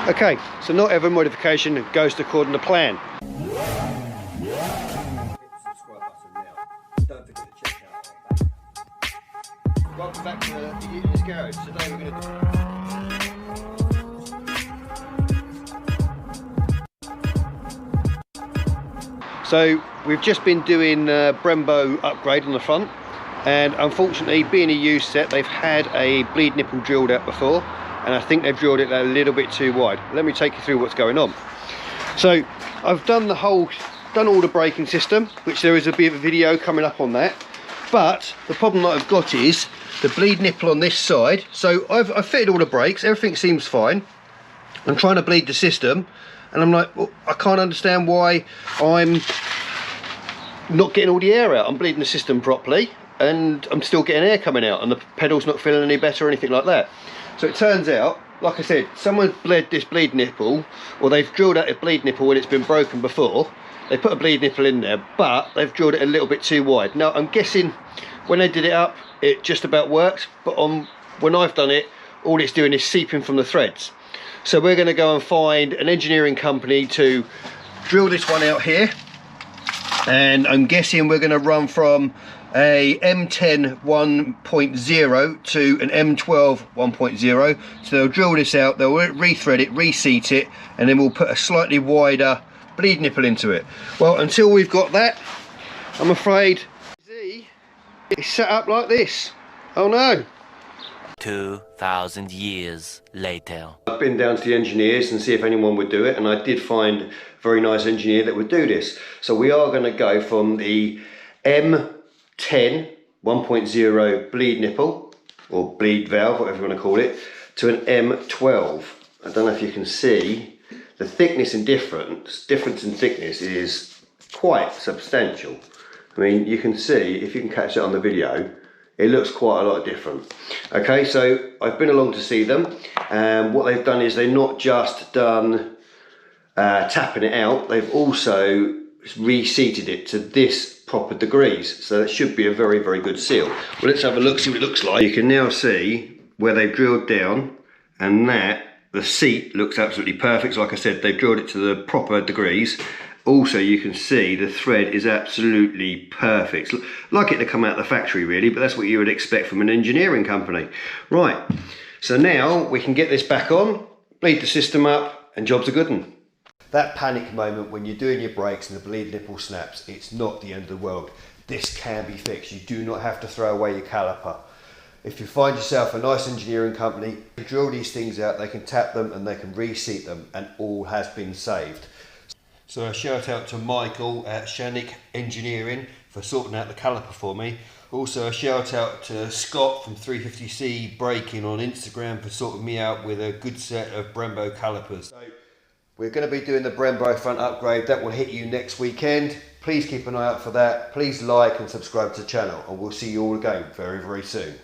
Okay, so not every modification goes according to plan. Welcome back to the Uterus Garage. Today we're going to... So we've just been doing Brembo upgrade on the front, and unfortunately, being a used set, they've had a bleed nipple drilled out before, and I think they've drilled it a little bit too wide. Let me take you through what's going on. So I've done all the braking system, which there is a bit of a video coming up on that. But the problem that I've got is the bleed nipple on this side. So I've fitted all the brakes, everything seems fine. I'm trying to bleed the system, and I'm like, well, I can't understand why I'm not getting all the air out. I'm bleeding the system properly, and I'm still getting air coming out, and the pedal's not feeling any better or anything like that. So it turns out, like I said, someone bled this bleed nipple, or they've drilled out a bleed nipple when it's been broken before. They put a bleed nipple in there, but they've drilled it a little bit too wide. Now, I'm guessing when they did it up, it just about worked, but when I've done it, all it's doing is seeping from the threads. So we're going to go and find an engineering company to drill this one out here, and I'm guessing we're going to run from a M10 1.0 to an M12 1.0. So they'll drill this out, they'll rethread it, reseat it, and then we'll put a slightly wider bleed nipple into it. Well, until we've got that, I'm afraid it's set up like this. Oh no. 2,000 years later. I've been down to the engineers and see if anyone would do it, and I did find a very nice engineer that would do this. So we are going to go from the M10 1.0 bleed nipple, or bleed valve, whatever you want to call it, to an M12. I don't know if you can see the thickness and difference in thickness is quite substantial. I mean, you can see, if you can catch it on the video, it looks quite a lot different. Okay, so I've been along to see them, and what they've done is they've not just done tapping it out, they've also reseated it to this proper degrees, so that should be a very, very good seal. Well, let's have a look, see what it looks like. You can now see where they've drilled down, and the seat looks absolutely perfect. So like I said, they've drilled it to the proper degrees. Also, you can see the thread is absolutely perfect. Like it to come out of the factory, really, but that's what you would expect from an engineering company. Right, so now we can get this back on, bleed the system up, and job's a good one. That panic moment when you're doing your brakes and the bleed nipple snaps, it's not the end of the world. This can be fixed. You do not have to throw away your caliper. If you find yourself a nice engineering company, drill these things out, they can tap them and they can reseat them, and all has been saved. So a shout out to Michael at Shanik Engineering for sorting out the caliper for me. Also a shout out to Scott from 350C Braking on Instagram for sorting me out with a good set of Brembo calipers. So we're going to be doing the Brembo front upgrade. That will hit you next weekend. Please keep an eye out for that. Please like and subscribe to the channel, and we'll see you all again very, very soon.